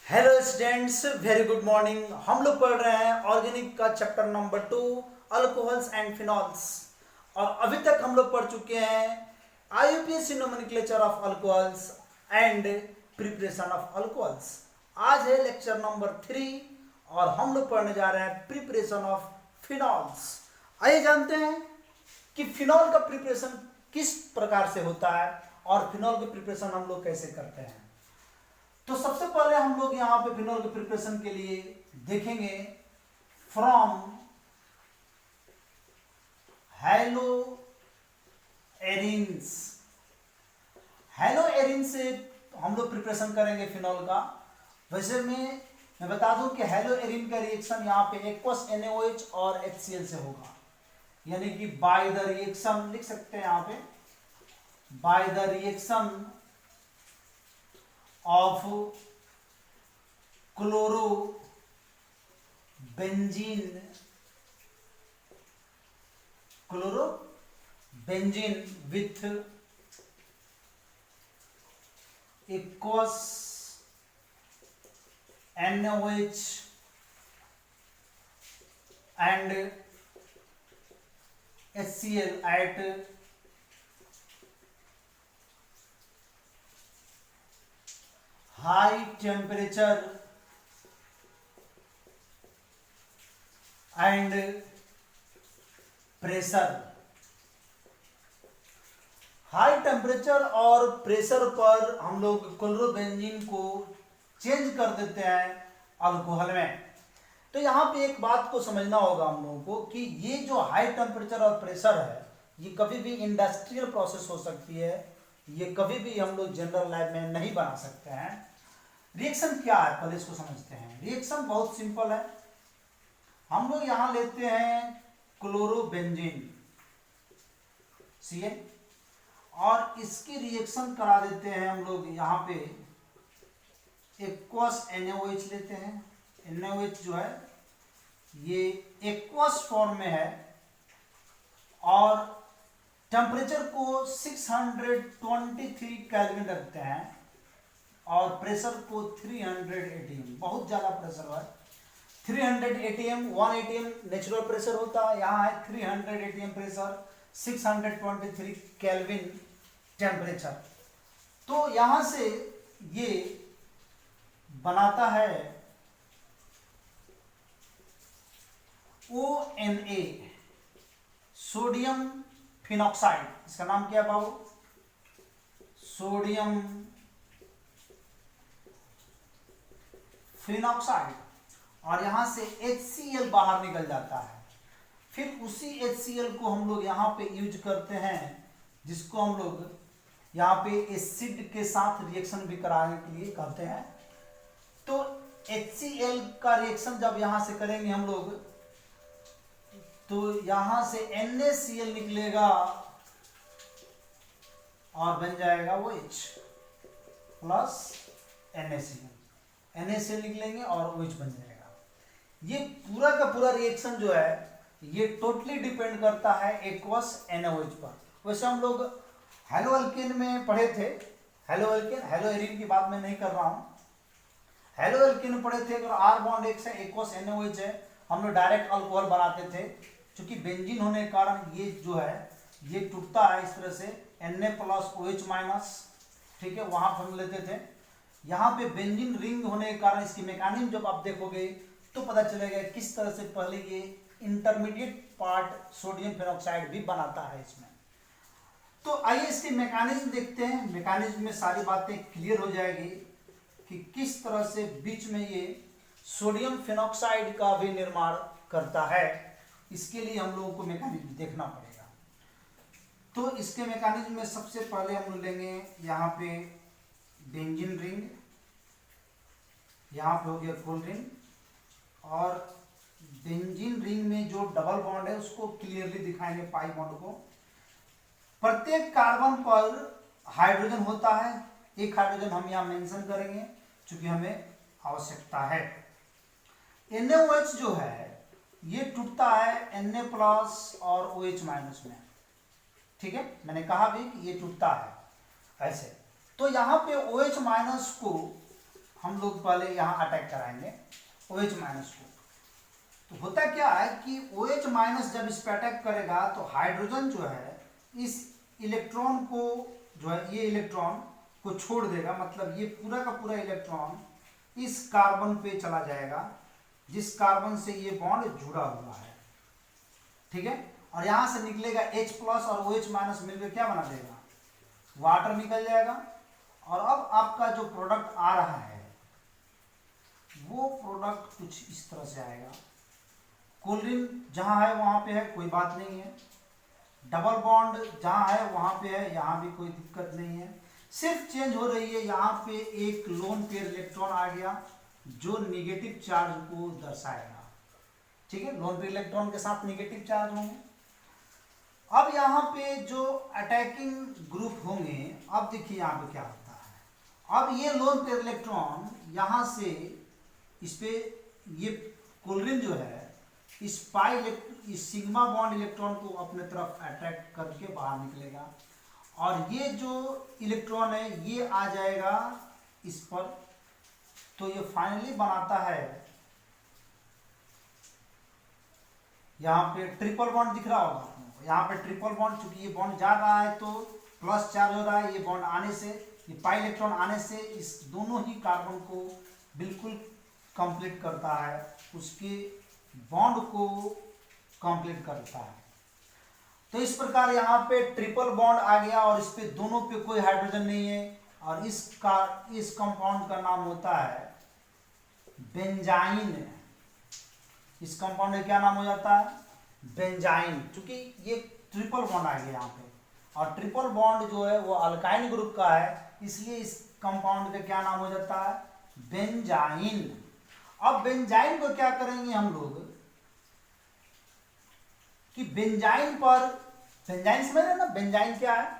Hello students, very good morning. हम लोग पढ़ रहे हैं ऑर्गेनिक का chapter number 2, alcohols and phenols. और अभी तक हम लोग पढ़ चुके हैं IUPAC nomenclature of alcohols and preparation of alcohols. आज है लेक्चर नंबर 3 और हम लोग पढ़ने जा रहे हैं प्रिपरेशन ऑफ फिनॉल्स। आइए जानते हैं कि फिनॉल का प्रिपरेशन किस प्रकार से होता है और फिनॉल का प्रिपरेशन हम लोग कैसे करते हैं। तो सबसे पहले हम लोग यहाँ पे फिनॉल के प्रिपरेशन के लिए देखेंगे from hello arenes. Hello Erin से हम लोग प्रिपरेशन करेंगे फिनॉल का। वैसे मैं बता दूं कि हेलो एरिन का रिएक्शन यहाँ पे एक्वस NaOH और HCl से होगा, यानी कि बाय द रिएक्शन लिख सकते हैं यहाँ पे, by the reaction of chlorobenzene with aqueous NaOH and HCl at high temperature and pressure. High temperature और प्रेशर पर हम लोग क्लोरोबेंजीन को चेंज कर देते हैं अल्कोहल में। तो यहाँ पे एक बात को समझना होगा हम लोगों को कि ये जो हाई टेम्परेचर और प्रेशर है, ये कभी भी इंडस्ट्रियल प्रोसेस हो सकती है, ये कभी भी हम लोग जनरल लैब में नहीं बना सकते हैं। रिएक्शन क्या है पहले इसको समझते हैं। रिएक्शन बहुत सिंपल है। हम लोग यहां लेते हैं क्लोरोबेंजीन Cl और इसकी रिएक्शन करा देते हैं हम लोग यहाँ पे एक्वस NaOH लेते हैं। NaOH जो है ये एक्वस फॉर्म में है और टेम्परेचर को 623 केल्विन रखते हैं और प्रेशर को 300 atm, बहुत ज्यादा प्रेशर है। 300 atm, 1 atm नेचुरल प्रेशर होता है, यहाँ है 300 atm प्रेशर, 623 केल्विन टेम्परेचर। तो यहां से ये बनाता है ONA, सोडियम फिनॉक्साइड। इसका नाम क्या है बाबू? Sodium phenoxide. और यहां से HCl बाहर निकल जाता है। फिर उसी HCl को हम लोग यहाँ पे यूज करते हैं, जिसको हम लोग यहाँ पे एसिड के साथ रिएक्शन भी कराने के लिए कहते हैं। तो HCl का रिएक्शन जब यहां से करेंगे हम लोग, तो यहां से NaCl निकलेगा और बन जाएगा OH प्लस NaCl निकलेंगे और OH बन जाएगा। ये पूरा का पूरा रिएक्शन जो है ये टोटली डिपेंड करता है एक्वस NaOH पर। वैसे हम लोग हेलो अल्केन में पढ़े थे, हेलो अल्केन, हेलो एरिन की बात मैं नहीं कर रहा हूं। हेलो अल्केन में पढ़े थे, अगर R बॉन्ड एक से एक्वस NaOH है, हम लोग डायरेक्ट अल्कोहल बनाते थे। क्योंकि बेंजीन होने के कारण ये जो है ये टूटता है इस तरह से Na प्लस OH माइनस, ठीक है, वहां पर हम लेते थे। यहाँ पे बेंजीन रिंग होने के कारण इसकी मैकेनिज्म जब आप देखोगे तो पता चलेगा किस तरह से पहले ये इंटरमीडिएट पार्ट सोडियम फिनॉक्साइड भी बनाता है इसमें। तो आइए इसके मैकेनिज्म देखते हैं। मैकेनिज्म में सारी बातें क्लियर हो जाएगी कि किस तरह से बीच में ये सोडियम फिनॉक्साइड का भी निर्माण करता है। इसके लिए हम लोगों को मैकेनिज्म देखना पड़ेगा। तो इसके मैकेनिज्म में सबसे पहले हम लोग लेंगे यहाँ पे बेंजीन रिंग, यहाँ पे हो गया कोल्ड रिंग, और बेंजीन रिंग में जो डबल बॉन्ड है उसको क्लियरली दिखाएंगे, पाई बॉन्ड को। प्रत्येक कार्बन पर हाइड्रोजन होता है, एक हाइड्रोजन हम यहां मेंशन करेंगे क्योंकि हमें आवश्यकता है। NaOH जो है ये टूटता है Na प्लस और OH माइनस में, ठीक है, मैंने कहा भी कि ये टूटता है ऐसे। तो यहां पे OH माइनस को हम लोग पहले यहाँ अटैक कराएंगे OH माइनस को। तो होता क्या है कि OH माइनस जब इस पर अटैक करेगा तो हाइड्रोजन जो है इस इलेक्ट्रॉन को जो है ये इलेक्ट्रॉन को छोड़ देगा, मतलब ये पूरा का पूरा इलेक्ट्रॉन इस कार्बन पे चला जाएगा जिस कार्बन से ये बॉन्ड जुड़ा हुआ है, ठीक है। और यहां से निकलेगा H प्लस और OH माइनस मिलकर क्या बना देगा, वाटर निकल जाएगा। और अब आपका जो प्रोडक्ट आ रहा है वो प्रोडक्ट कुछ इस तरह से आएगा। क्लोरीन जहां है वहां पे है, कोई बात नहीं है। डबल बॉन्ड जहां है वहां पे है, यहां भी कोई दिक्कत नहीं है। सिर्फ चेंज हो रही है, यहाँ पे एक लोन पेयर इलेक्ट्रॉन आ गया जो निगेटिव चार्ज को दर्शाएगा, ठीक है। लोन पेयर इलेक्ट्रॉन के साथ निगेटिव चार्ज होंगे। अब यहाँ पे जो अटैकिंग ग्रुप होंगे, अब देखिए यहाँ पे क्या होता है। अब ये लोन पेयर इलेक्ट्रॉन यहाँ से इस पे ये क्लोरीन जो है इस सिग्मा बॉन्ड इलेक्ट्रॉन को अपने तरफ अट्रैक्ट करके बाहर निकलेगा और ये जो इलेक्ट्रॉन है ये आ जाएगा इस पर। तो ये फाइनली बनाता है, यहाँ पे ट्रिपल बॉन्ड दिख रहा होगा आपको, यहाँ पे ट्रिपल बॉन्ड, चूंकि ये बॉन्ड जा रहा है तो प्लस चार्ज हो रहा है, ये बॉन्ड आने से, ये पाई इलेक्ट्रॉन आने से इस दोनों ही कार्बन को बिल्कुल कंप्लीट करता है, उसके बॉन्ड को कंप्लीट करता है। तो इस प्रकार यहाँ पे ट्रिपल बॉन्ड आ गया और इस पे दोनों पे कोई हाइड्रोजन नहीं है और इस कंपाउंड का नाम होता है बेंजाइन। इस कंपाउंड का क्या नाम हो जाता है, बेंजाइन। क्योंकि ये ट्रिपल बॉन्ड आ गया यहाँ पे और ट्रिपल बॉन्ड जो है वो अल्काइन ग्रुप का है, इसलिए इस कंपाउंड का क्या नाम हो जाता है, बेंजाइन। अब बेंजाइन को क्या करेंगे हम लोग कि बेंजाइन पर, बेंजाइन समझ रहे ना, बेंजाइन क्या है,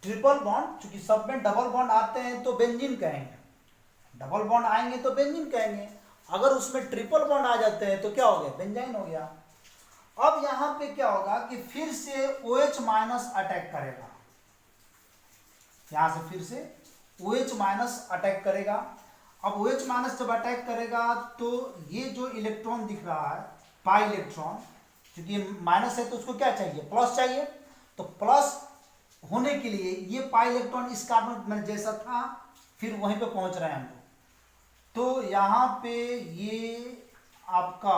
ट्रिपल बॉन्ड। चूंकि सब में डबल बॉन्ड आते हैं तो बेंजीन कहेंगे, डबल बॉन्ड आएंगे तो बेंजीन कहेंगे। अगर उसमें ट्रिपल बॉन्ड आ जाते हैं तो क्या हो गया, बेंजाइन हो गया। अब यहां पे क्या होगा कि फिर से OH माइनस अटैक करेगा, यहां से फिर से OH माइनस अटैक करेगा। अब OH माइनस जब अटैक करेगा तो ये जो इलेक्ट्रॉन दिख रहा है पाई इलेक्ट्रॉन, क्योंकि माइनस है तो उसको क्या चाहिए, प्लस चाहिए। तो प्लस होने के लिए ये पाई इलेक्ट्रॉन इस कार्बन में जैसा था फिर वहीं पे पहुंच रहे हैं हम लोग। तो यहाँ पे ये आपका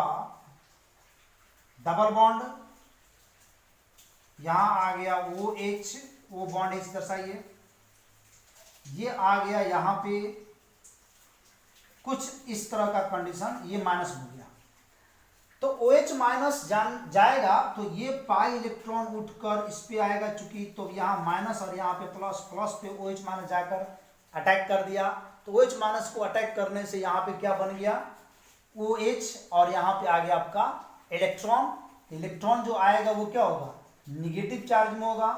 डबल बॉन्ड, यहां आ गया OH, O बॉन्ड H दर्शाइए, ये आ गया यहाँ पे कुछ इस तरह का कंडीशन, ये माइनस हो गया। तो OH माइनस जाएगा तो ये पाई इलेक्ट्रॉन उठकर इस पे आएगा, चूंकि तो यहाँ माइनस और यहाँ पे प्लस, प्लस पे OH माइनस जाकर अटैक कर दिया। तो OH माइनस को अटैक करने से यहाँ पे क्या बन गया, OH, और यहाँ पे आ गया आपका इलेक्ट्रॉन। इलेक्ट्रॉन जो आएगा वो क्या होगा, निगेटिव चार्ज में होगा।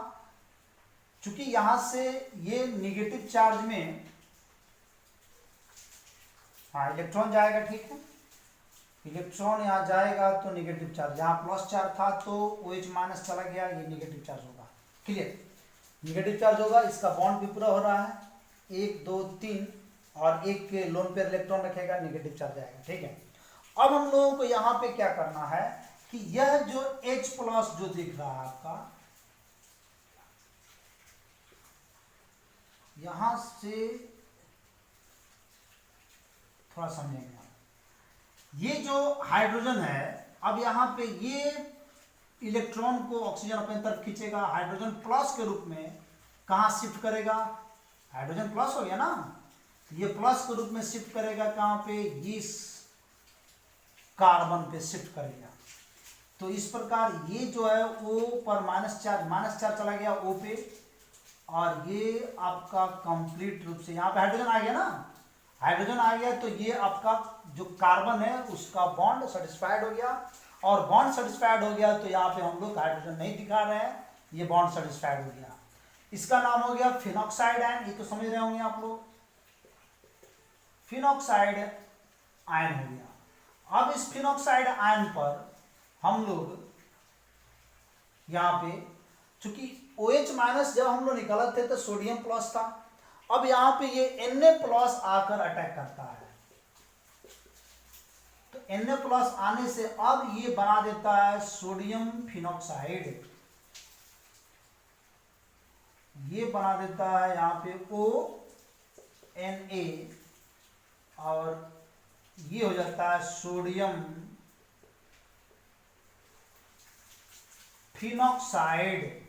चूंकि यहाँ से ये निगेटिव चार्ज में, हाँ इलेक्ट्रॉन जाएगा, ठीक है, इलेक्ट्रॉन यहाँ जाएगा तो निगेटिव चार्ज, यहाँ प्लस चार्ज था तो OH माइनस चला गया, ये निगेटिव चार्ज होगा, क्लियर, निगेटिव चार्ज होगा। इसका बॉन्ड भी पूरा हो रहा है, 1 2 3 और एक के लोन पेयर इलेक्ट्रॉन रखेगा, निगेटिव चार्ज आएगा, ठीक है। अब हम लोगों को यहाँ पे क्या करना है कि यह जो H प्लस जो दिख रहा है आपका, यहां से थोड़ा समझेंगे, ये जो हाइड्रोजन है अब यहाँ पे ये इलेक्ट्रॉन को ऑक्सीजन अपने तरफ खींचेगा, हाइड्रोजन प्लस के रूप में कहाँ शिफ्ट करेगा, हाइड्रोजन प्लस हो गया ना, ये प्लस के रूप में शिफ्ट करेगा कहाँ पे, इस कार्बन पे शिफ्ट करेगा। तो इस प्रकार ये जो है O पर माइनस चार्ज चला गया O पे, और ये आपका कंप्लीट रूप से यहाँ पे हाइड्रोजन आ गया ना, हाइड्रोजन आ गया तो ये आपका जो कार्बन है उसका बॉन्ड सेटिस्फाइड हो गया, और बॉन्ड सेटिस्फाइड हो गया तो यहाँ पे हम लोग हाइड्रोजन नहीं दिखा रहे हैं, ये बॉन्ड सेटिस्फाइड हो गया। इसका नाम हो गया फिनॉक्साइड आयन, ये तो समझ रहे होंगे आप लोग, फिनॉक्साइड आयन हो गया। अब इस फिनॉक्साइड आयन पर हम लोग यहाँ पे, चूंकि OH माइनस जब हम लोग निकाले थे तो सोडियम प्लस था, अब यहां पे ये Na+ आकर अटैक करता है, तो Na+ आने से अब ये बना देता है सोडियम फिनॉक्साइड, ये बना देता है यहां पे ONA, और ये हो जाता है सोडियम फिनॉक्साइड,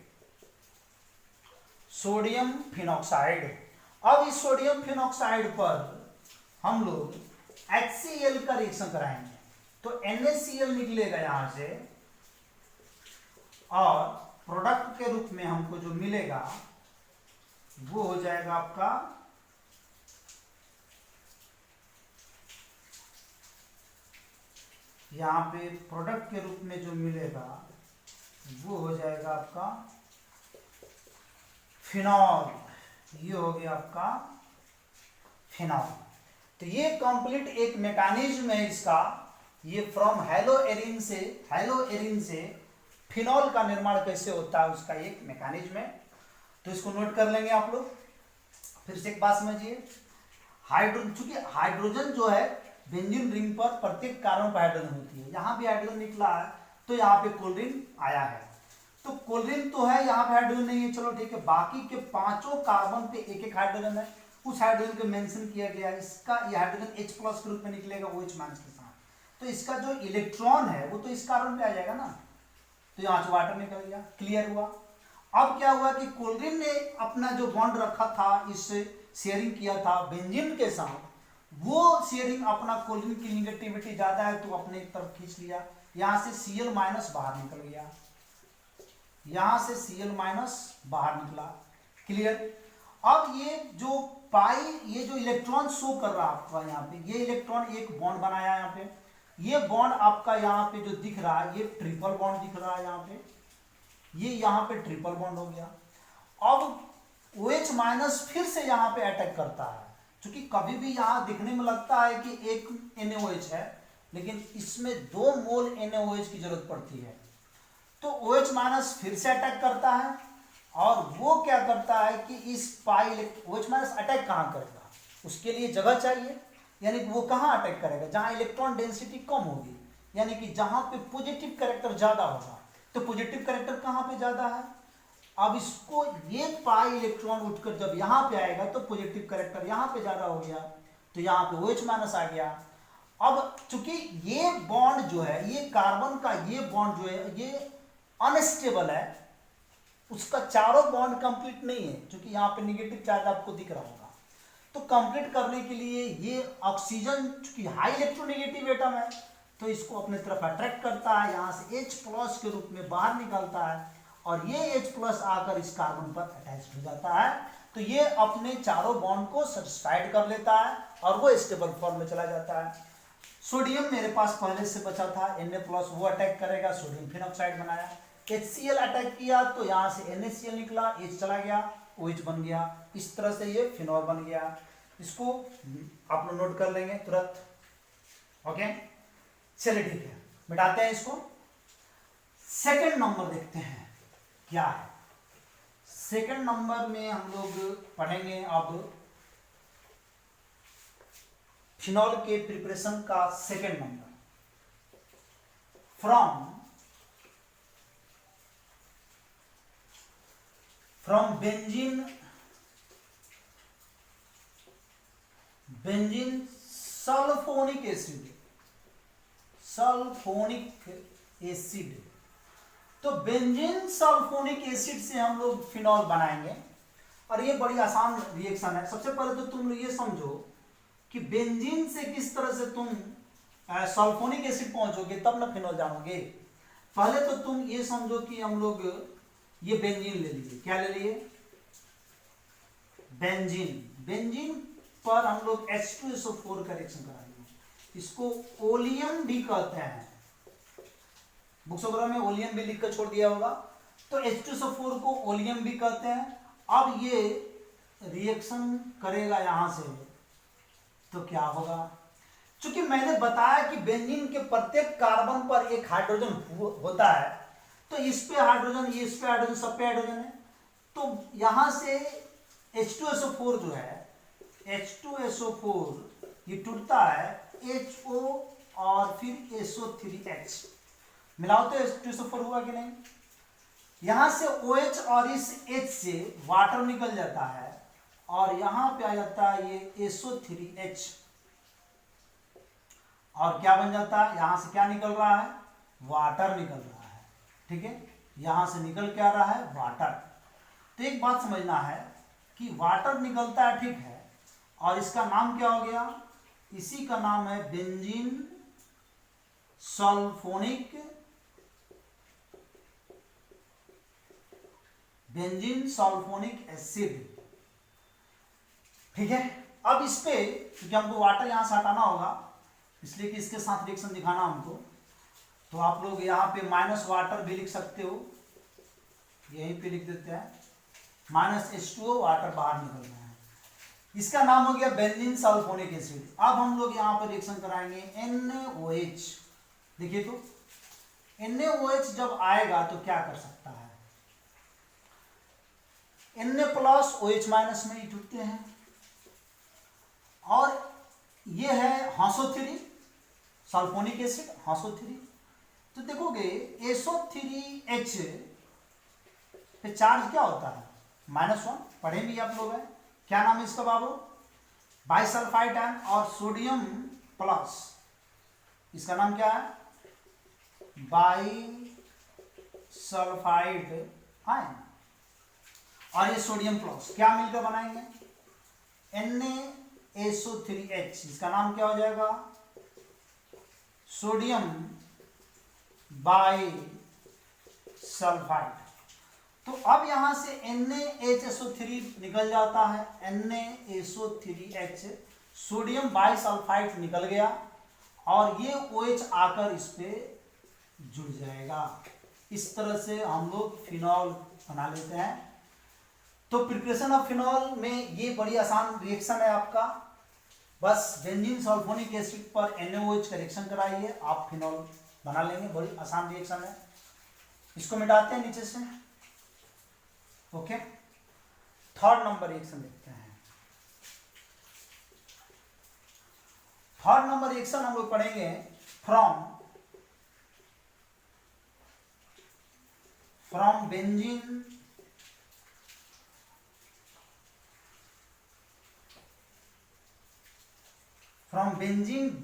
सोडियम फिनॉक्साइड। अब इस सोडियम फिनॉक्साइड पर हम लोग HCl का रिएक्शन कराएंगे, तो NaCl निकलेगा यहां से, और प्रोडक्ट के रूप में हमको जो मिलेगा वो हो जाएगा आपका यहां पे प्रोडक्ट के रूप में जो मिलेगा वो हो जाएगा आपका फिनॉल, ये हो गया आपका फिनॉल। तो ये कंप्लीट एक मैकेनिज्म है इसका, ये फ्रॉम हेलोएरिन से फिनॉल का निर्माण कैसे होता है उसका एक मैकेनिज्म है। तो इसको नोट कर लेंगे आप लोग। फिर से एक बात समझिए, चूंकि हाइड्रोजन जो है बेंजीन रिंग पर प्रत्येक कार्बन पर हाइड्रोजन होती है, यहाँ भी हाइड्रोजन निकला है तो यहाँ पे क्लोरीन आया है, तो क्लोरीन तो है, यहाँ पे हाइड्रोजन नहीं है, चलो ठीक है, बाकी के पांचों कार्बन पे एक एक हाइड्रोजन है, उस हाइड्रोजन को मेंशन किया गया है, इसका ये हाइड्रोजन H+ के रूप में निकलेगा OH- के साथ, तो इसका जो इलेक्ट्रॉन है वो तो इस कार्बन पे आ जाएगा ना, तो यहाँ से वाटर निकल गया, क्लियर हुआ। अब क्या हुआ कि क्लोरीन ने अपना जो बॉन्ड रखा था, इससे शेयरिंग किया था बेंजीन के साथ, वो शेयरिंग अपना क्लोरीन की निगेटिविटी ज्यादा है तो अपने तरफ खींच लिया, यहां से Cl- बाहर निकल गया, यहां से Cl- बाहर निकला, क्लियर। अब ये जो ये जो इलेक्ट्रॉन शो कर रहा है आपका यहाँ पे, ये इलेक्ट्रॉन एक बॉन्ड बनाया यहाँ पे, ये बॉन्ड आपका यहाँ पे जो दिख रहा है ये ट्रिपल बॉन्ड दिख रहा है यहाँ पे, ये यहाँ पे ट्रिपल बॉन्ड हो गया। अब OH- फिर से यहाँ पे अटैक करता है, क्योंकि कभी भी यहाँ दिखने में लगता है कि एक NaOH है, लेकिन इसमें 2 मोल NaOH की जरूरत पड़ती है, तो OH- फिर से अटैक करता है, और वो क्या करता है कि इस OH- अटैक कहाँ करेगा, उसके लिए जगह चाहिए, यानी कि वो कहाँ अटैक करेगा, जहां इलेक्ट्रॉन डेंसिटी कम होगी, यानी कि जहां पे पॉजिटिव कैरेक्टर ज्यादा होगा, तो पॉजिटिव कैरेक्टर कहाँ पे ज्यादा है, अब इसको ये इलेक्ट्रॉन उठकर जब यहाँ पे आएगा तो पॉजिटिव कैरेक्टर यहाँ पे ज्यादा हो गया, तो यहाँ पे OH- आ गया। अब चूंकि ये बॉन्ड जो है, ये कार्बन का ये बॉन्ड जो है ये अनस्टेबल है, उसका चारों बॉन्ड कंप्लीट नहीं है, क्योंकि यहाँ पे निगेटिव चार्ज आपको दिख रहा होगा, तो कंप्लीट करने के लिए ये ऑक्सीजन चूंकि हाई इलेक्ट्रोनेगेटिव एटम है तो इसको अपने तरफ अट्रैक्ट करता है, यहाँ से H+ के रूप में बाहर निकलता है, और ये H+ आकर इस कार्बन पर अटैच हो जाता है, तो ये अपने चारों बॉन्ड को सेटिस्फाइड कर लेता है और वो स्टेबल फॉर्म में चला जाता है। सोडियम मेरे पास पहले से बचा था, Na+, वो अटैक करेगा, सोडियम फिनॉक्साइड बनाया, HCl अटैक किया तो यहाँ से NaCl निकला, H चला गया, OH बन गया, इस तरह से ये फिनॉल बन गया। इसको आप लोग नोट कर लेंगे तुरंत, ओके, चलिए ठीक है, मिटाते हैं इसको। सेकंड नंबर देखते हैं क्या है। सेकंड नंबर में हम लोग पढ़ेंगे अब फिनॉल के प्रिपरेशन का second number, from benzene sulphonic acid, तो बेंजीन सल्फोनिक एसिड से हम लोग फिनॉल बनाएंगे, और ये बड़ी आसान रिएक्शन है। सबसे पहले तो तुम लोग ये समझो कि बेंजीन से किस तरह से तुम सल्फोनिक एसिड पहुंचोगे, तब ना फिनॉल जानोगे। पहले तो तुम ये समझो कि हम लोग ये बेंजीन ले लीजिए, क्या ले लिए, बेंजीन पर हम लोग H2SO4 का रिएक्शन कराएंगे, इसको ओलियम भी कहते हैं, बुक्स वगैरह में ओलियम भी लिख कर छोड़ दिया होगा, तो H2SO4 को ओलियम भी कहते हैं। अब ये रिएक्शन करेगा यहां से, तो क्या होगा, चूंकि मैंने बताया कि बेंजीन के प्रत्येक कार्बन पर एक हाइड्रोजन होता है, तो इस पे हाइड्रोजन, इस पे हाइड्रोजन, सब पे हाइड्रोजन है, तो यहां से H2SO4 जो है, H2SO4 ये टूटता है HO और फिर SO3H, मिलाओ तो H2SO4 हुआ कि नहीं। यहां से OH और इस H से वाटर निकल जाता है और यहां पे आ जाता है ये SO3H, और क्या बन जाता है, यहां से क्या निकल रहा है, वाटर निकल रहा है। ठीक है, यहां से निकल क्या रहा है, वाटर। तो एक बात समझना है कि वाटर निकलता है, ठीक है, और इसका नाम क्या हो गया, इसी का नाम है benzene sulphonic, benzene sulphonic acid. ठीक है, अब इस पे क्योंकि हमको वाटर यहां से हटाना होगा, इसलिए कि इसके साथ रिएक्शन दिखाना हमको, तो आप लोग यहाँ पे माइनस वाटर भी लिख सकते हो, यहीं पे लिख देते हैं -H2O, वाटर बाहर निकल रहा है। इसका नाम हो गया बेंजीन सल्फोनिक एसिड। अब हम लोग यहाँ पर रिएक्शन कराएंगे NaOH। देखिए तो NaOH जब आएगा तो क्या कर सकता है, Na प्लस OH माइनस में ही टूटते हैं, और ये है HSO3 सल्फोनिक एसिड HSO3। तो देखोगे SO3H पे चार्ज क्या होता है, -1, पढ़े भी आप लोग हैं, क्या नाम है इसका बाबू, बाइसल्फाइड आयन, और सोडियम प्लस, इसका नाम क्या है, बाइसल्फाइड आयन, और ये सोडियम प्लस क्या मिलकर बनाएंगे NaSO3H, इसका नाम क्या हो जाएगा, सोडियम बाइसल्फाइड। तो अब यहां से NaHSO3 निकल जाता है, NaSO3H, सोडियम बाइसल्फाइड निकल गया, और ये OH आकर इस पे जुड़ जाएगा। इस तरह से हम लोग फिनॉल बना लेते हैं। तो प्रिपरेशन ऑफ फिनॉल में ये बड़ी आसान रिएक्शन है आपका, बस बेंजीन सल्फोनिक एसिड पर NaOH का रिएक्शन कराइए, आप फिनॉल बना लेंगे, बड़ी आसान रिएक्शन है। इसको मिटाते हैं नीचे से। ओके, थर्ड नंबर रिएक्शन देखते हैं। थर्ड नंबर रिएक्शन हम लोग पढ़ेंगे from benzene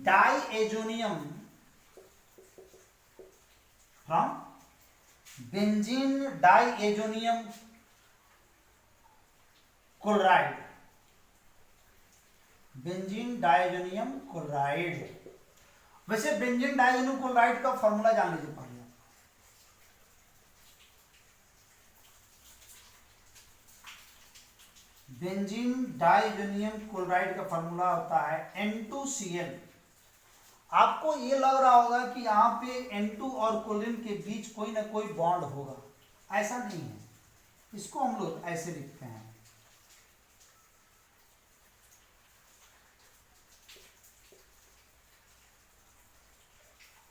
diazonium, chloride, benzene diazonium chloride. वैसे बेंजीन डाइएजोनियम क्लोराइड का फॉर्मूला जान लीजिए पहले। बेंजीन डाइएजोनियम क्लोराइड का फॉर्मूला होता है N2Cl। आपको ये लग रहा होगा कि यहाँ पे N2 और क्लोरीन के बीच कोई ना कोई बॉन्ड होगा, ऐसा नहीं है। इसको हम लोग ऐसे लिखते हैं,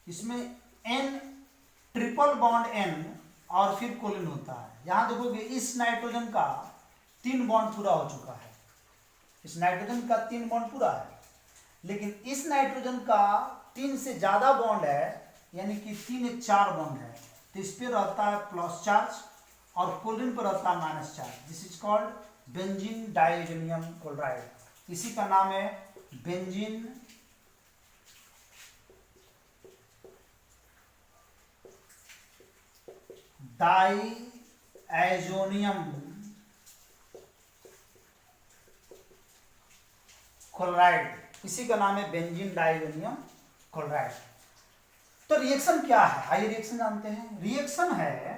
इसमें N ट्रिपल बॉन्ड N और फिर क्लोरीन होता है। यहां देखोगे इस नाइट्रोजन का 3 बॉन्ड पूरा हो चुका है, इस नाइट्रोजन का 3 बॉन्ड पूरा है, लेकिन इस नाइट्रोजन का 3 से ज्यादा बॉन्ड है, यानी कि 3 एक 4 बॉन्ड है, तो इस पे रहता है प्लस चार्ज और क्लोरीन पर रहता है minus charge. This is called benzene diazonium chloride, इसी का नाम है बेंजीन डाइएजोनियम क्लोराइड, इसी का नाम है बेंजीन डाइएजोनियम क्लोराइड। तो रिएक्शन क्या है, आइए रिएक्शन जानते हैं। रिएक्शन है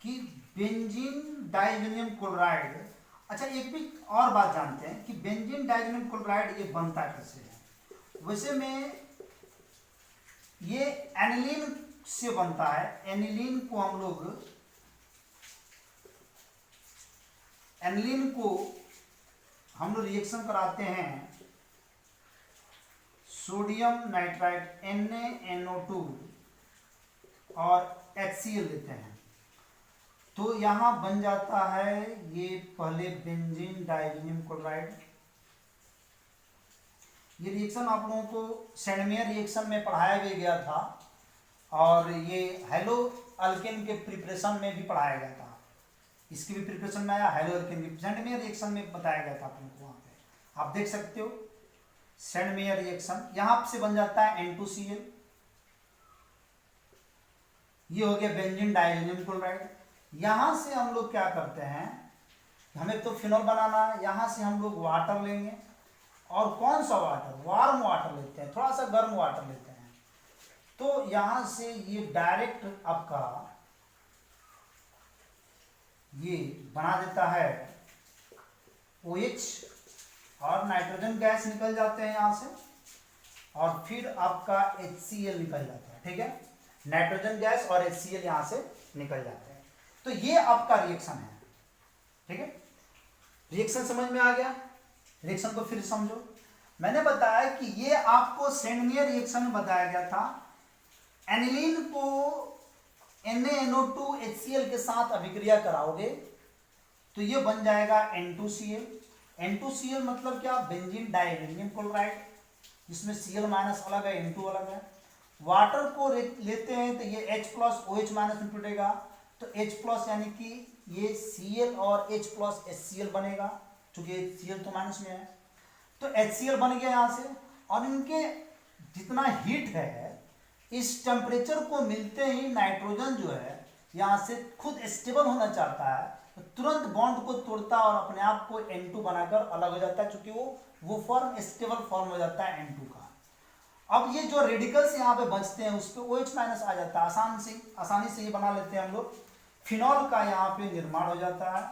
कि बेंजीन डाइएजोनियम क्लोराइड, अच्छा एक भी और बात जानते हैं कि बेंजीन डाइएजोनियम क्लोराइड ये बनता कैसे है। वैसे में ये एनिलीन से बनता है, एनिलीन को हम लोग रिएक्शन कराते हैं सोडियम नाइट्राइड NaNO2 और HCl लेते हैं। तो यहाँ बन जाता है ये पहले बेंजीन डाइजीनियम क्लोराइड। ये रिएक्शन आप लोगों को सेंडमेयर रिएक्शन में पढ़ाया भी गया था और ये हेलो अल्केन के प्रिपरेशन में भी पढ़ाया गया था। इसकी भी प्रिपरेशन में आया, हेलो अल्केन की सेंडमेयर रिएक्शन में बताया गया था आप लोगों को। वहाँ पे आप देख सकते हो सेंडमेयर रिएक्शन, यहाँ से बन जाता है N2Cl। ये हो गया बेंजीन डाइजीनियम क्लोराइड। यहाँ से हम लोग क्या करते हैं, हमें तो फिनॉल बनाना है, यहाँ से हम लोग वाटर लेंगे। और कौन सा वाटर? वार्म वाटर लेते हैं, थोड़ा सा गर्म वाटर लेते हैं। तो यहां से ये डायरेक्ट आपका ये बना देता है OH और नाइट्रोजन गैस निकल जाते हैं यहां से, और फिर आपका HCl निकल जाता है। ठीक है, नाइट्रोजन गैस और HCl यहां से निकल जाते हैं। तो ये आपका रिएक्शन है। ठीक है, रिएक्शन समझ में आ गया? रिएक्शन को फिर समझो। मैंने बताया कि ये आपको सेंडमेयर रिएक्शन में बताया गया था। एनिलीन को NaNO2HCl के साथ अभिक्रिया कराओगे तो ये बन जाएगा N2Cl। N2Cl मतलब क्या? बेंजीन डाइजीनियम क्लोराइड, जिसमें Cl माइनस अलग है, N2 अलग है। वाटर को लेते हैं तो ये H प्लस OH माइनस में टूटेगा, तो H प्लस यानी कि ये Cl और H प्लस HCl बनेगा, क्योंकि Cl तो माइनस में है। तो HCl बन गया यहाँ से, और इनके जितना हीट है इस टेम्परेचर को मिलते ही नाइट्रोजन जो है यहाँ से खुद स्टेबल होना चाहता है, तो तुरंत बॉन्ड को तोड़ता है और अपने आप को N2 बनाकर अलग हो जाता है, क्योंकि वो फॉर्म स्टेबल फॉर्म हो जाता है N2 का। अब ये जो रेडिकल्स यहाँ पे बचते हैं उस पर OH माइनस आ जाता है, आसानी से ये बना लेते हैं हम लोग। फिनॉल का यहाँ पे निर्माण हो जाता है।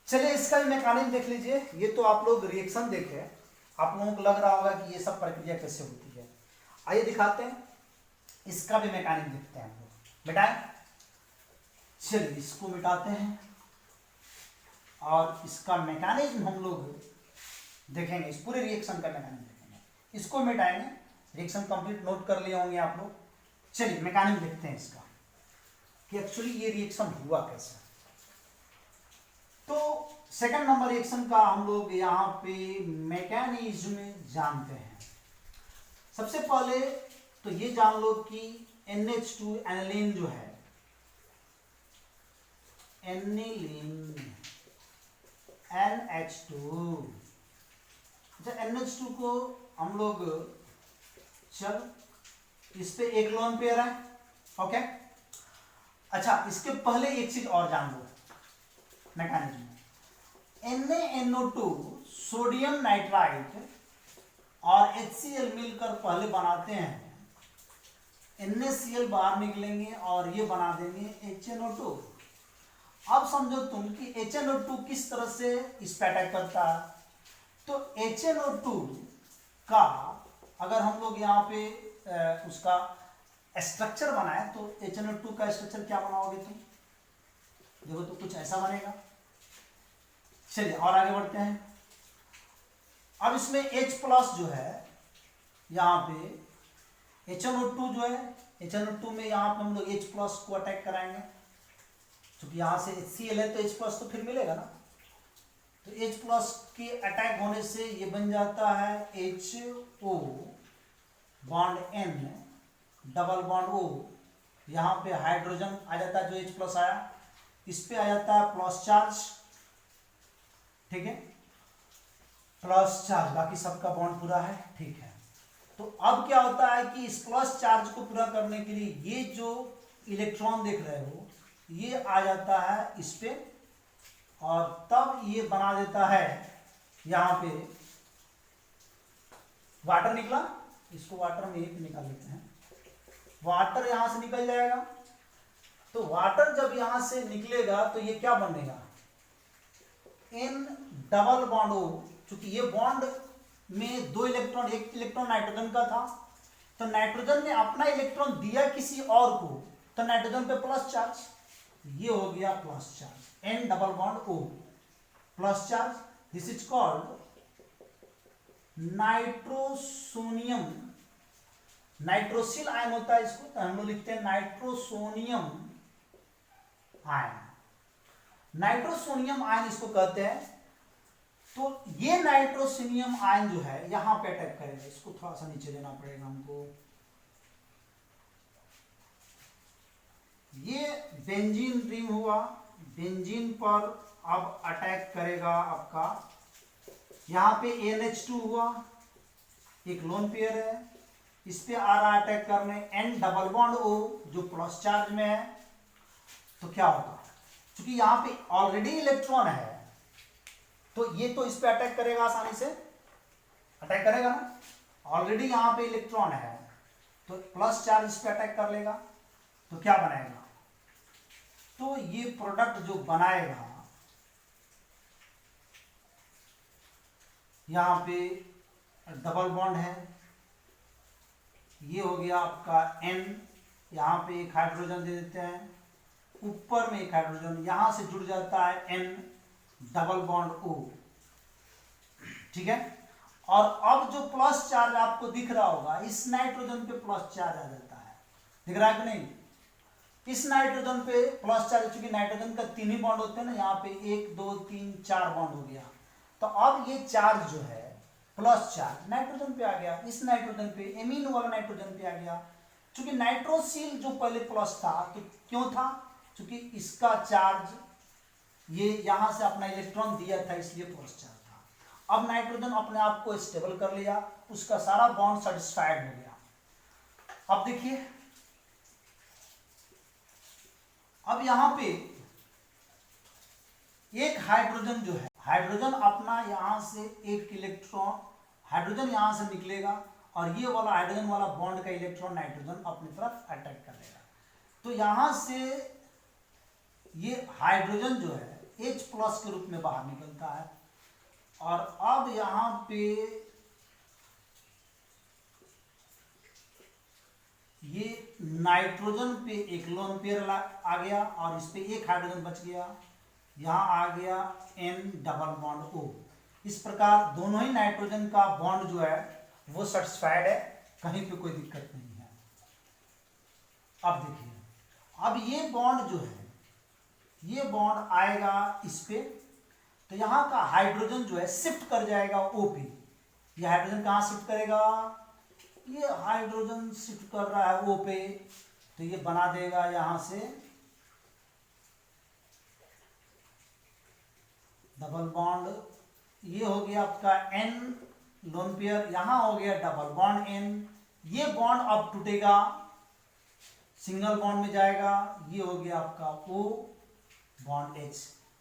चलिए इसका भी मैकेनिज्म देख लीजिए। ये तो आप लोग रिएक्शन देखे, आप लोगों को लग रहा होगा कि ये सब प्रक्रिया कैसे होती है। आइए दिखाते हैं, इसका भी मैकेनिज्म देखते हैं हम लोग। मिटाएं, चलिए इसको मिटाते हैं और इसका मैकेनिज्म हम लोग देखेंगे। इस पूरे रिएक्शन का मैकेनिज्म देखेंगे, इसको मिटाएंगे। रिएक्शन कंप्लीट नोट कर लिए होंगे आप लोग। चलिए मैकेनिज्म देखते हैं इसका कि एक्चुअली ये रिएक्शन हुआ कैसे। तो सेकंड नंबर रिएक्शन का हम लोग यहाँ पे मैकेनिज्म जानते हैं। सबसे पहले तो ये जान लो कि NH2 एनिलीन जो है, एनिलीन NH2, NH2 को हम लोग चल इस पे एक लोन पेयर है। ओके, अच्छा इसके पहले एक चीज और जान लो मैकेनिज्म। NaNO2 सोडियम नाइट्राइट और HCl मिलकर पहले बनाते हैं, NaCl बाहर निकलेंगे और ये बना देंगे HNO2। अब समझो तुम कि HNO2 किस तरह से इस पे अटैक करता है। तो HNO2 का अगर हम लोग यहाँ पे उसका स्ट्रक्चर बनाए तो HNO2 का स्ट्रक्चर क्या बनाओगे तुम? देखो तो कुछ ऐसा बनेगा। चलिए और आगे बढ़ते हैं। अब इसमें H प्लस जो है यहाँ पे HNO2 जो है, HNO2 में यहाँ पे हम लोग H प्लस को अटैक कराएंगे, क्योंकि यहाँ से HCl है तो H प्लस तो फिर मिलेगा ना। तो H प्लस के अटैक होने से ये बन जाता है HO bond N double bond O। यहाँ पे हाइड्रोजन आ जाता है, जो H प्लस आया इस पे आ जाता है प्लस चार्ज। ठीक है, प्लस चार्ज, बाकी सबका बॉन्ड पूरा है। ठीक है, तो अब क्या होता है कि इस प्लस चार्ज को पूरा करने के लिए ये जो इलेक्ट्रॉन देख रहे हो ये आ जाता है इस पे, और तब ये बना देता है यहाँ पे वाटर निकला। इसको वाटर में एक निकाल लेते हैं, वाटर यहां से निकल जाएगा। तो वाटर जब यहां से निकलेगा तो ये क्या बनेगा? N double bond O। चूंकि ये बॉन्ड में दो इलेक्ट्रॉन, एक इलेक्ट्रॉन नाइट्रोजन का था, तो नाइट्रोजन ने अपना इलेक्ट्रॉन दिया किसी और को, तो नाइट्रोजन पे प्लस चार्ज, ये हो गया plus charge. N double bond O plus charge, this is called nitrosonium. Nitrosyl ion होता है इसको, तो हम लोग लिखते हैं नाइट्रोसोनियम आयन। नाइट्रोसोनियम आयन इसको कहते हैं। तो ये नाइट्रोसोनियम आयन जो है यहां पे अटैक करेगा। इसको थोड़ा सा नीचे लेना पड़ेगा हमको। ये बेंजीन रिंग हुआ, बेंजीन पर अब अटैक करेगा आपका, यहां पे NH2 हुआ, एक लोन पेयर है, इस पे आ रहा अटैक करने N डबल बॉन्ड O जो प्लस चार्ज में है। तो क्या होगा, क्योंकि यहां पे ऑलरेडी इलेक्ट्रॉन है तो ये तो इस पे अटैक करेगा, आसानी से अटैक करेगा ना, ऑलरेडी यहां पे इलेक्ट्रॉन है तो प्लस चार्ज इस पे अटैक कर लेगा। तो क्या बनाएगा, तो ये प्रोडक्ट जो बनाएगा यहां पे डबल बॉन्ड है, ये हो गया आपका N, यहां पे एक हाइड्रोजन दे देते हैं, ऊपर में एक हाइड्रोजन यहां से जुड़ जाता है N डबल बॉन्ड O, ठीक है। और अब जो प्लस चार्ज आपको दिख रहा होगा, इस नाइट्रोजन पे प्लस चार्ज आ जाता है, दिख रहा है कि नहीं, इस नाइट्रोजन पे प्लस चार्ज, चूंकि नाइट्रोजन का 3 ही बॉन्ड होते हैं ना, यहाँ पे 1 2 3 4 बॉन्ड हो गया। तो अब ये चार्ज जो है प्लस चार्ज नाइट्रोजन पे आ गया, इस नाइट्रोजन पे, एमीन वाला नाइट्रोजन पे आ गया। चूंकि नाइट्रोसिल जो पहले प्लस था, तो क्यों था, चूंकि इसका चार्ज ये यहां से अपना इलेक्ट्रॉन दिया था इसलिए प्लस चार्ज था। अब नाइट्रोजन अपने आप को स्टेबल कर लिया, उसका सारा बॉन्ड सेटिस्फाइड हो गया। अब देखिए, अब यहां पे एक हाइड्रोजन जो है, हाइड्रोजन अपना यहां से एक इलेक्ट्रॉन, हाइड्रोजन यहां से निकलेगा और ये वाला हाइड्रोजन वाला बॉन्ड का इलेक्ट्रॉन नाइट्रोजन अपनी तरफ अटैक करेगा। तो यहां से ये हाइड्रोजन जो है H प्लस के रूप में बाहर निकलता है। और अब यहां पे ये नाइट्रोजन पे एक लोन पेयर आ गया और इस पे एक हाइड्रोजन बच गया, यहां आ गया N डबल बॉन्ड O। इस प्रकार दोनों ही नाइट्रोजन का बॉन्ड जो है वो सेटिस्फाइड है, कहीं पे कोई दिक्कत नहीं है। अब देखिए, अब ये बॉन्ड जो है, ये बॉन्ड आएगा इस पे, तो यहां का हाइड्रोजन जो है शिफ्ट कर जाएगा O पे। ये हाइड्रोजन कहां शिफ्ट करेगा, ये हाइड्रोजन शिफ्ट कर रहा है O पे, तो ये बना देगा यहां से डबल बॉन्ड, ये हो गया आपका N लोन पेयर, यहां हो गया डबल बॉन्ड N, ये बॉन्ड अब टूटेगा, सिंगल बॉन्ड में जाएगा, ये हो गया आपका O बॉन्ड H,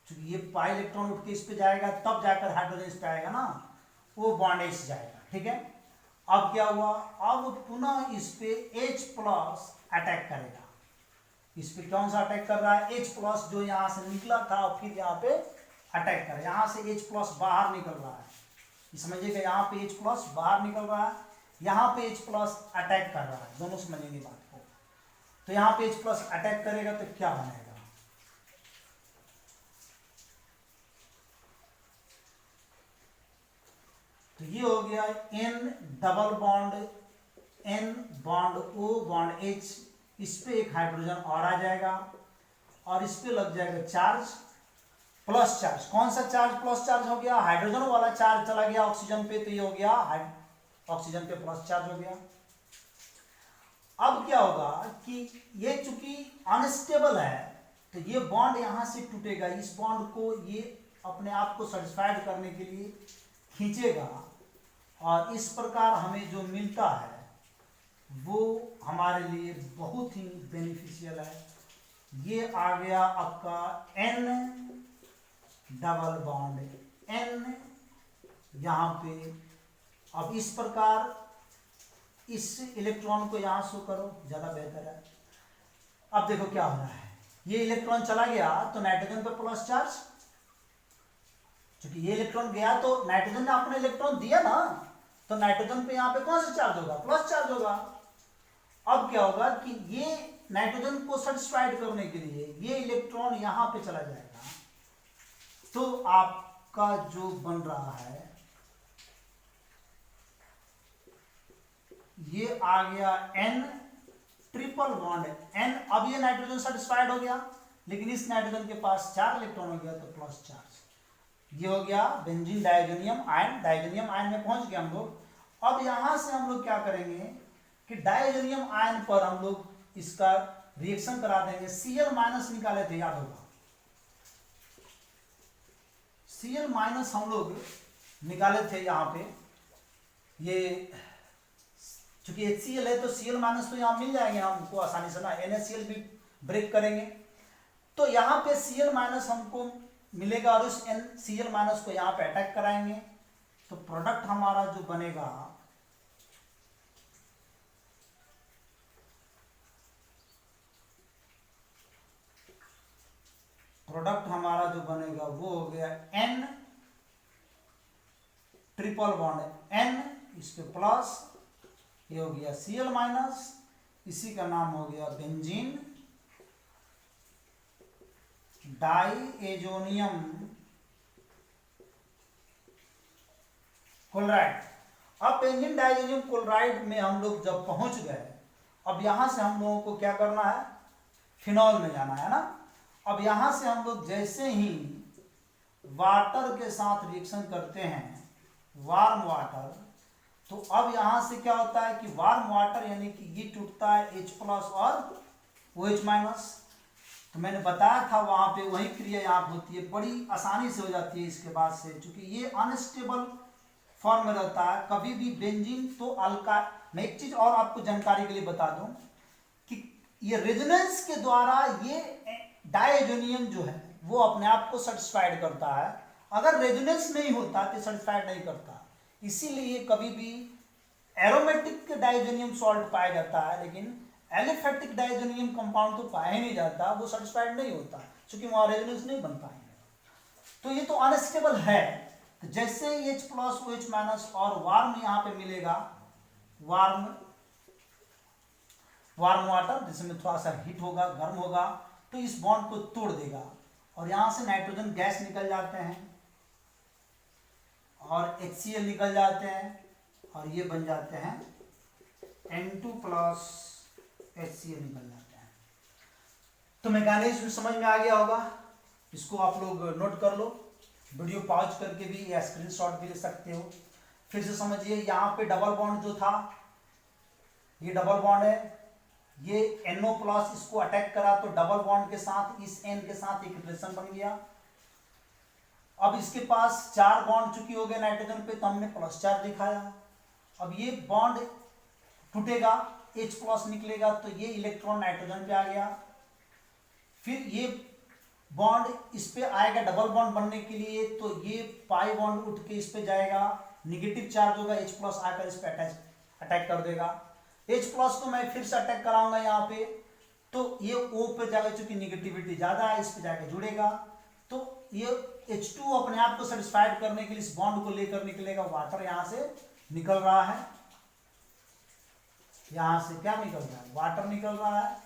क्योंकि ये पाई इलेक्ट्रॉन उठ के इस पे जाएगा तब जाकर हाइड्रोजन इस पे आएगा ना, O बॉन्ड H जाएगा, ठीक है। अब क्या हुआ, अब पुनः इस पे H प्लस अटैक करेगा, इस पे कौन सा अटैक कर रहा है, H प्लस जो यहां से निकला था और फिर यहाँ पे अटैक कर, यहां से H प्लस बाहर निकल रहा है, समझिएगा, यहाँ पे H प्लस बाहर निकल रहा है, यहाँ पे H प्लस अटैक कर रहा है, दोनों समझेंगे बात को। तो यहाँ पे H प्लस अटैक करेगा तो क्या बनेगा, तो ये हो गया N double bond N bond O bond H, इस पे एक हाइड्रोजन और आ जाएगा और इस पे लग जाएगा चार्ज, प्लस चार्ज। कौन सा चार्ज प्लस चार्ज हो गया, हाइड्रोजन वाला चार्ज चला गया ऑक्सीजन पे, तो ये हो गया ऑक्सीजन पे प्लस चार्ज हो गया। अब क्या होगा कि ये चूंकि अनस्टेबल है तो ये बॉन्ड यहां से टूटेगा, इस बॉन्ड को ये अपने आप को सेटिस्फाइड करने के लिए खींचेगा और इस प्रकार हमें जो मिलता है वो हमारे लिए बहुत ही बेनिफिशियल है। ये आ गया आपका N डबल बॉन्ड N यहां पे। अब इस प्रकार इस इलेक्ट्रॉन को यहां शो करो, ज्यादा बेहतर है। अब देखो क्या हो रहा है, ये इलेक्ट्रॉन चला गया तो नाइट्रोजन पे प्लस चार्ज, क्योंकि ये इलेक्ट्रॉन गया तो नाइट्रोजन ने अपने इलेक्ट्रॉन दिया ना, तो नाइट्रोजन पे यहाँ पे कौन सा चार्ज होगा, प्लस चार्ज होगा। अब क्या होगा कि ये नाइट्रोजन को सेटिस्फाइड करने के लिए ये इलेक्ट्रॉन यहाँ पे चला जाएगा, तो आपका जो बन रहा है ये आ गया N ट्रिपल बॉन्ड N। अब ये नाइट्रोजन सेटिस्फाइड हो गया लेकिन इस नाइट्रोजन के पास 4 इलेक्ट्रॉन हो गया तो प्लस चार्ज। ये हो गया benzene diazonium ion. Diazonium ion में पहुंच गए हम लोग। अब यहां से हम लोग क्या करेंगे कि डाइजोनियम आयन पर हम लोग इसका रिएक्शन करा देंगे। Cl माइनस निकाले थे, याद होगा, Cl माइनस हम लोग निकाले थे यहाँ पे। ये चूंकि HCl है तो Cl माइनस तो यहाँ मिल जाएंगे हमको आसानी से ना, NaCl भी ब्रेक करेंगे तो यहाँ पे Cl माइनस हमको मिलेगा और उस Cl माइनस को यहाँ पे अटैक कराएंगे तो प्रोडक्ट हमारा जो बनेगा वो हो गया N ट्रिपल बॉन्ड N, इस पे प्लस, ये हो गया Cl माइनस, इसी का नाम हो गया बेंजीन डाइएजोनियम क्लोराइड। अब बेंजीन डाइएजोनियम क्लोराइड में हम लोग जब पहुंच गए, अब यहां से हम लोगों को क्या करना है, फिनॉल में जाना है ना। अब यहां से हम लोग जैसे ही वाटर के साथ रिएक्शन करते हैं, वार्म वाटर, तो अब यहां से क्या होता है कि वार्म वाटर यानी कि ये टूटता है H प्लस और OH माइनस। तो मैंने बताया था वहां पे वही क्रिया यहाँ होती है, बड़ी आसानी से हो जाती है इसके बाद से, क्योंकि ये अनस्टेबल फॉर्म में रहता है। कभी भी बेंजीन तो अल्का, मैं एक चीज और आपको जानकारी के लिए बता दूं कि ये रेजोनेंस के द्वारा ये डाइएजोनियम जो है वो अपने आप को सेटिस्फाइड करता है। अगर रेजोनेंस नहीं होता तो सेटिस्फाइड नहीं करता, इसीलिए कभी भी एरोमेटिक डाइएजोनियम सॉल्ट पाया जाता है, लेकिन एलिफेटिक डाइएजोनियम कंपाउंड तो पाया ही नहीं जाता, वो सेटिस्फाइड नहीं होता क्योंकि वहां रेजोनेंस नहीं बन पाएंगे। तो ये तो अनस्टेबल है। तो जैसे H प्लस OH माइनस और वार्म यहाँ पे मिलेगा, वार्म वाटर जिसमें थोड़ा सा हीट होगा, गर्म होगा, तो इस बॉन्ड को तोड़ देगा और यहां से नाइट्रोजन गैस निकल जाते हैं और HCl निकल जाते हैं और ये बन जाते हैं N2 प्लस HCl निकल जाते हैं। तो मैकेनिज्म समझ में आ गया होगा, इसको आप लोग नोट कर लो, वीडियो पॉज करके भी या स्क्रीनशॉट भी ले सकते हो। फिर से समझिए, यहाँ पे डबल बॉन्ड जो था, ये डबल बॉन्ड है, ये NO प्लस इसको अटैक करा तो डबल बॉन्ड के साथ इस N के साथ एक रिलेशन बन गया। अब इसके पास 4 बॉन्ड चुकी हो गए नाइट्रोजन पे, तो हमने प्लस चार्ज दिखाया। अब ये बॉन्ड टूटेगा, H प्लस निकलेगा तो ये इलेक्ट्रॉन नाइट्रोजन पे आ गया। फिर ये बॉन्ड इस पे आएगा डबल बॉन्ड बनने के लिए, तो ये पाई बॉन्ड उठ के इस पे जाएगा, निगेटिव चार्ज होगा, H प्लस आकर इस पे अटैक कर देगा। H प्लस को मैं फिर से अटैक कराऊंगा यहाँ पे, तो ये O पे जाएगा, चूंकि निगेटिविटी ज्यादा है, इस पे जाकर जुड़ेगा, तो ये H2 अपने आप को सेटिस्फाइड करने के लिए इस बॉन्ड को लेकर निकलेगा। वाटर यहां से निकल रहा है, यहां से क्या निकल रहा है, वाटर निकल रहा है।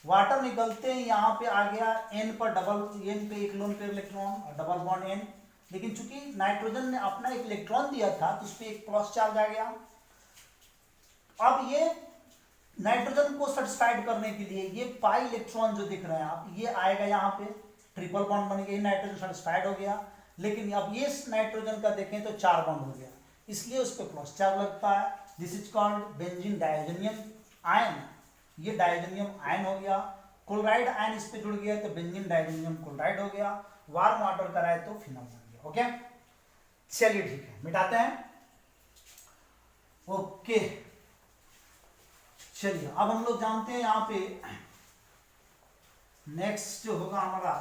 वाटर निकलते ही यहाँ पे आ गया N पर डबल, N पे एक लोन पे इलेक्ट्रॉन और डबल बॉन्ड N, लेकिन चूंकि नाइट्रोजन ने अपना एक इलेक्ट्रॉन दिया था तो उस पर एक प्लस चार्ज आ गया। अब ये नाइट्रोजन को सेटिस्फाइड करने के लिए ये पाई इलेक्ट्रॉन जो दिख रहे हैं आप, ये आएगा यहाँ पे, ट्रिपल बॉन्ड बन गया, नाइट्रोजन सेटिस्फाइड हो गया। लेकिन अब ये नाइट्रोजन का देखें तो 4 बॉन्ड हो गया, इसलिए उस पर प्लस चार्ज लगता है। This is called benzene diazonium ion, ये डाइएजोनियम आयन हो गया। क्लोराइड आयन इस पे जुड़ गया तो बेंजीन डाइएजोनियम क्लोराइड हो गया। वार्म वाटर कराए तो फिनॉल बन गया। ओके, चलिए ठीक है, मिटाते हैं। ओके, चलिए अब हम लोग जानते हैं यहाँ पे नेक्स्ट जो होगा हमारा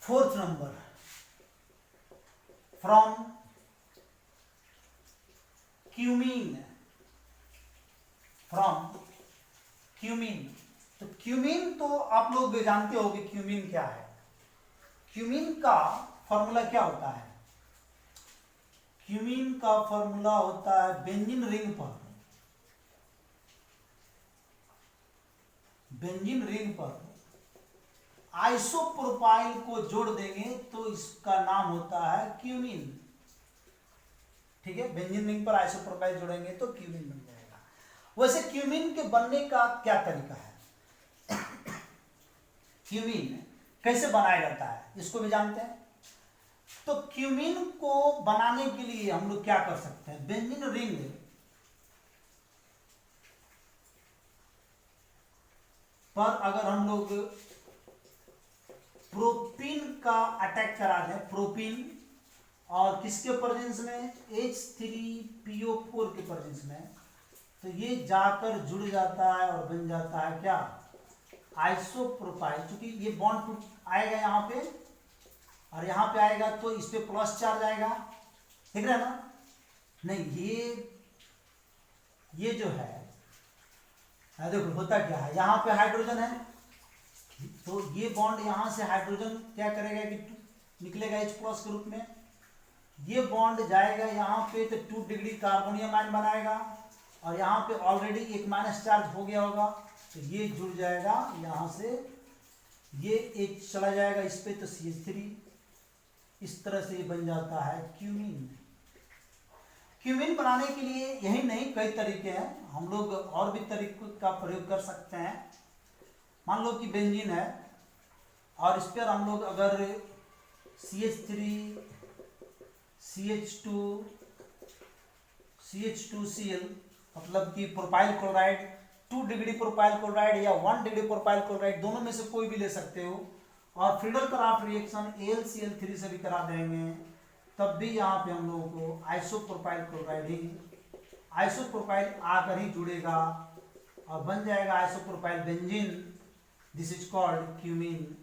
fourth number, from cumene, from cumene. तो क्यूमीन तो आप लोग जानते होंगे क्यूमीन क्या है। क्यूमीन का फॉर्मूला क्या होता है, क्यूमीन का फॉर्मूला होता है बेंजीन रिंग पर, बेंजीन रिंग पर आइसोप्रोपाइल को जोड़ देंगे तो इसका नाम होता है क्यूमीन। ठीक है, बेंजीन रिंग पर आइसोप्रोपाइल जोड़ेंगे तो क्यूमीन बन जाएगा। वैसे क्यूमीन के बनने का क्या तरीका है, क्यूमीन कैसे बनाया जाता है इसको भी जानते हैं। तो क्यूमीन को बनाने के लिए हम लोग क्या कर सकते हैं, बेंजीन रिंग पर अगर हम लोग प्रोपीन का अटैक करा दें, प्रोपीन और किसके प्रेजेंस में, H3PO4 के प्रेजेंस में, तो ये जाकर जुड़ जाता है और बन जाता है क्या, आइसोप्रोपाइल। क्योंकि ये बॉन्ड आएगा यहाँ पे और यहाँ पे आएगा तो इस पे प्लस चार्ज आएगा, ठीक है ना। नहीं, ये जो है देखो होता क्या है, यहाँ पे हाइड्रोजन है तो ये बॉन्ड यहाँ से हाइड्रोजन क्या करेगा कि निकलेगा H+ के रूप में, ये बॉन्ड जाएगा यहाँ पे तो 2 डिग्री कार्बोनियम आयन बनाएगा और यहाँ पे ऑलरेडी एक माइनस चार्ज हो गया होगा तो ये जुड़ जाएगा यहाँ से, ये H चला जाएगा इस पे तो CH3, इस तरह से ये बन जाता है क्यूमीन। क्यूमीन बनाने के लिए यही नहीं कई तरीके हैं, हम लोग और भी तरीकों का प्रयोग कर सकते हैं। मान लो कि बेंजीन है और इस पर हम लोग अगर CH3 CH2Cl मतलब कि propyl chloride, 2 degree propyl chloride या 1 डिग्री प्रोपाइल क्लोराइड दोनों में से कोई भी ले सकते हो और फ्रीडल-क्राफ्ट रिएक्शन AlCl3 से भी करा देंगे, तब भी यहाँ पे हम लोगों को आइसोप्रोपाइल क्लोराइड ही, आइसोप्रोपाइल आकर ही जुड़ेगा और बन जाएगा isopropyl benzene, this is called cumene.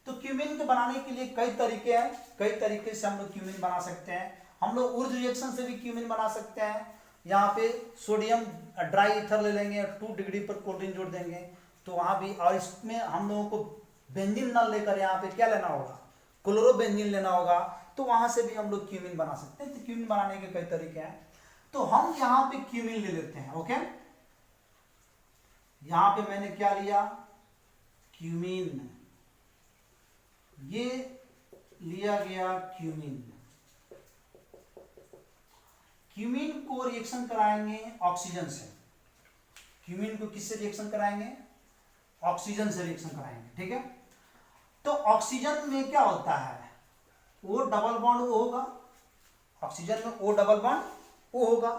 तो क्यूमीन के बनाने के लिए कई तरीके हैं, कई तरीके से हम लोग क्यूमीन बना सकते हैं। हम लोग ऊर्ज रिएक्शन से भी क्यूमीन बना सकते हैं। यहाँ पे सोडियम ड्राई ईथर ले लेंगे, 2 डिग्री पर क्लोरीन जोड़ देंगे तो वहाँ भी, और इसमें हम लोगों को बेंजीन न लेकर यहाँ पे क्या लेना होगा, क्लोरोबेंजीन लेना होगा, तो वहाँ से भी हम लोग क्यूमीन बना सकते हैं। तो क्यूमीन बनाने के कई तरीके हैं, तो हम यहाँ पे क्यूमीन ले लेते हैं। ओके, यहाँ पे मैंने क्या लिया, क्यूमीन, ये लिया गया क्यूमीन। क्यूमीन को रिएक्शन कराएंगे ऑक्सीजन से, क्यूमीन को किससे रिएक्शन कराएंगे, ऑक्सीजन से रिएक्शन कराएंगे, ठीक है। तो ऑक्सीजन में क्या होता है, O डबल बॉन्ड O होगा, ऑक्सीजन में O डबल बॉन्ड O होगा।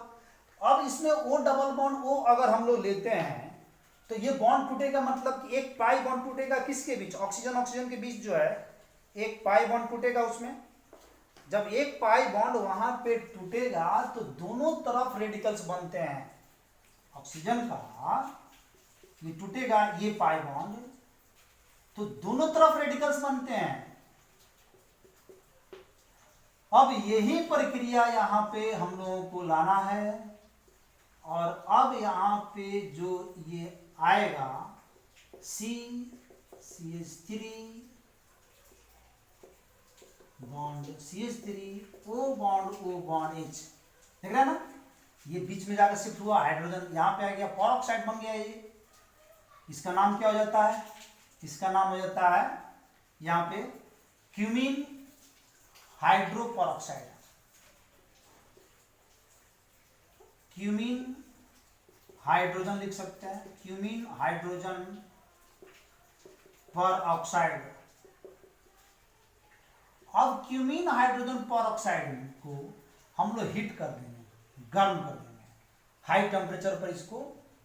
अब इसमें O डबल बॉन्ड O अगर हम लोग लेते हैं तो ये बॉन्ड टूटेगा, मतलब कि एक पाई बॉन्ड टूटेगा किसके बीच, ऑक्सीजन ऑक्सीजन के बीच जो है एक पाई बॉन्ड टूटेगा उसमें। जब एक पाई बॉन्ड वहां पे टूटेगा तो दोनों तरफ रेडिकल्स बनते हैं, ऑक्सीजन का ये टूटेगा ये पाई बॉन्ड तो दोनों तरफ रेडिकल्स बनते हैं। अब यही प्रक्रिया यहाँ पे हम लोगों को लाना है और अब यहाँ पे जो ये आएगा CH3 bond CH3 O bond H, देख रहे हैं ना, ये बीच में जाकर शिफ्ट हुआ, हाइड्रोजन यहाँ पे आ गया, परऑक्साइड बन गया ये। इसका नाम क्या हो जाता है, इसका नाम हो जाता है यहाँ पे क्यूमीन हाइड्रोपरऑक्साइड, क्यूमीन हाइड्रोजन लिख सकते हैं, क्यूमीन हाइड्रोजन पर ऑक्साइड। अब क्यूमीन हाइड्रोजन पर ऑक्साइड को हम लोग हीट कर देंगे, गर्म कर देंगे, हाई टेम्परेचर पर इसको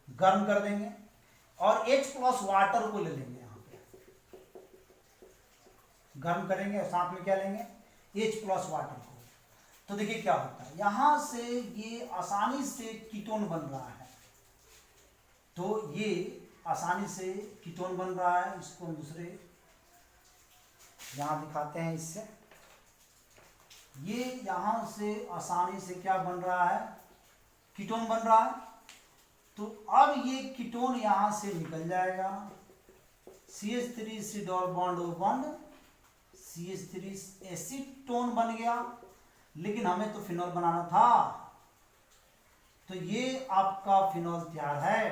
गर्म कर देंगे और H+ वाटर को ले लेंगे, यहाँ पे गर्म करेंगे और साथ में क्या लेंगे, H+ वाटर को। तो देखिए क्या होता है, यहां से ये आसानी से कीटोन बन रहा है, तो ये आसानी से कीटोन बन रहा है। इसको हम दूसरे यहां दिखाते हैं, इससे ये यहां से आसानी से क्या बन रहा है, कीटोन बन रहा है। तो अब ये कीटोन यहां से निकल जाएगा, CH3 double bond O bond CH3 acetone बन गया, लेकिन हमें तो फिनॉल बनाना था, तो ये आपका फिनॉल तैयार है,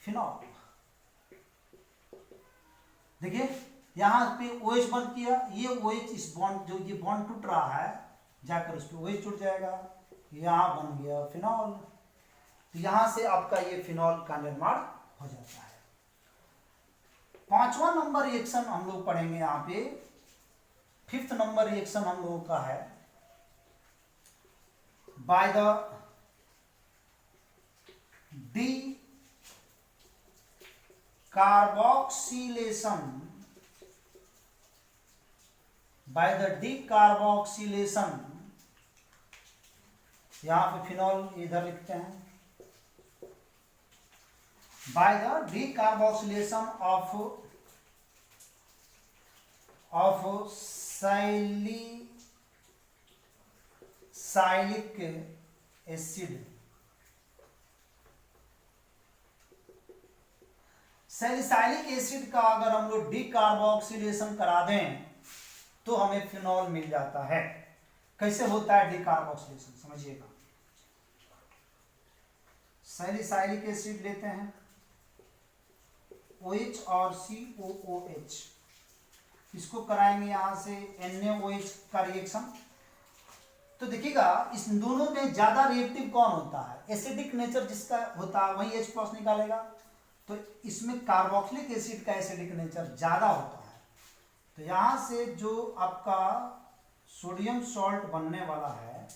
फिनॉल। देखिए यहां पे OH बंद किया, ये OH इस बॉन्ड जो ये बॉन्ड टूट रहा है जाकर उस पर OH टूट जाएगा, यहां बन गया फिनॉल। तो यहां से आपका ये फिनॉल का निर्माण हो जाता है। 5वां नंबर रिएक्शन हम लोग पढ़ेंगे यहां पे। 5th नंबर रिएक्शन हम लोगों का है बाय द डीकार्बोक्सिलेशन, यहां पे फिनॉल इधर लिखते हैं, by the decarboxylation of salicylic acid. Salicylic acid का अगर हम लोग डीकार्बोक्सिलेशन करा दें तो हमें फिनॉल मिल जाता है। कैसे होता है डीकार्बोक्सिलेशन, समझिएगा। सैलिसाइलिक एसिड लेते हैं, OH और COOH, इसको कराएंगे यहां से NaOH का रिएक्शन। तो देखिएगा इस दोनों में ज्यादा रिएक्टिव कौन होता है, एसिडिक नेचर जिसका होता है वही H+ निकालेगा। तो इसमें कार्बोक्सिलिक एसिड का एसिडिक नेचर ज्यादा होता है। तो यहां से जो आपका सोडियम सॉल्ट बनने वाला है,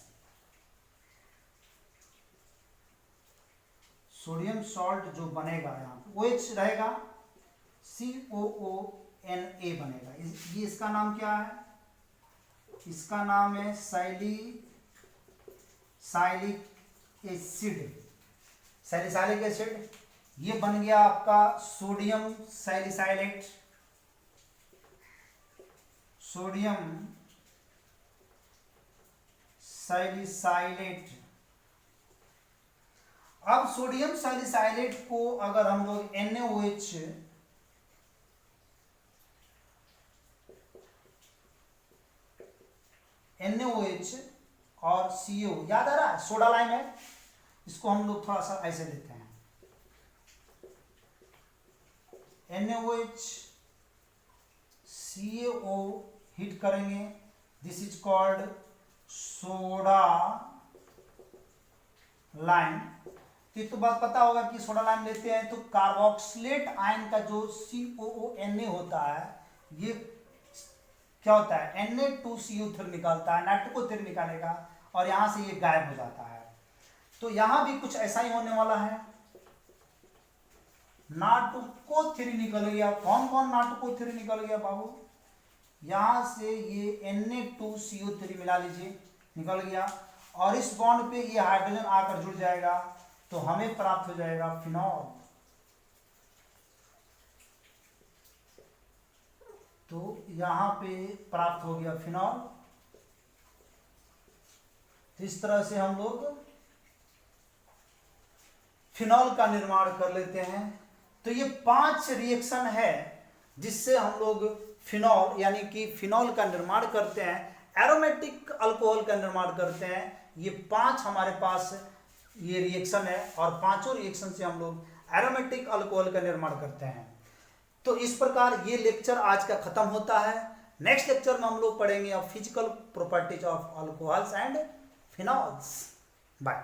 सोडियम सॉल्ट जो बनेगा यहाँ पे OH रहेगा, COONA बनेगा। ये इसका नाम क्या है, इसका नाम है सैलिसाइलिक एसिड, सैलिसाइलिक एसिड। ये बन गया आपका सोडियम सैलिसाइलेट, सोडियम सैलिसाइलेट। अब सोडियम सैलिसाइलेट को अगर हम लोग NaOH और CO, याद आ रहा है सोडा लाइम है, इसको हम लोग थोड़ा सा ऐसे लेते हैं, NaOH CaO हिट करेंगे, this is called soda lime. तो बात पता होगा कि सोडा लाइम लेते हैं तो कार्बोक्सिलेट आयन का जो COONA होता है, ये क्या होता है Na2CO3 निकालता है, नाइट्रो निकालेगा और यहां से ये गायब हो जाता है। तो यहां भी कुछ ऐसा ही होने वाला है, नाटको3 निकल गया। कौन कौन नाटको3 निकल गया बाबू, यहां से ये Na2CO3 मिला लीजिए, निकल गया। और इस बॉन्ड पे ये हाइड्रोजन आकर जुड़ जाएगा तो हमें प्राप्त हो जाएगा फिनॉल। तो यहां पे प्राप्त हो गया फिनॉल। इस तरह से हम लोग फिनॉल का निर्माण कर लेते हैं। तो ये 5 रिएक्शन है जिससे हम लोग फिनॉल यानी कि फिनॉल का निर्माण करते हैं, एरोमेटिक अल्कोहल का निर्माण करते हैं। ये 5 हमारे पास ये रिएक्शन है और पांचों रिएक्शन से हम लोग एरोमेटिक अल्कोहल का निर्माण करते हैं। तो इस प्रकार ये लेक्चर आज का खत्म होता है। नेक्स्ट लेक्चर में हम लोग पढ़ेंगे physical properties of alcohols and phenols. Bye.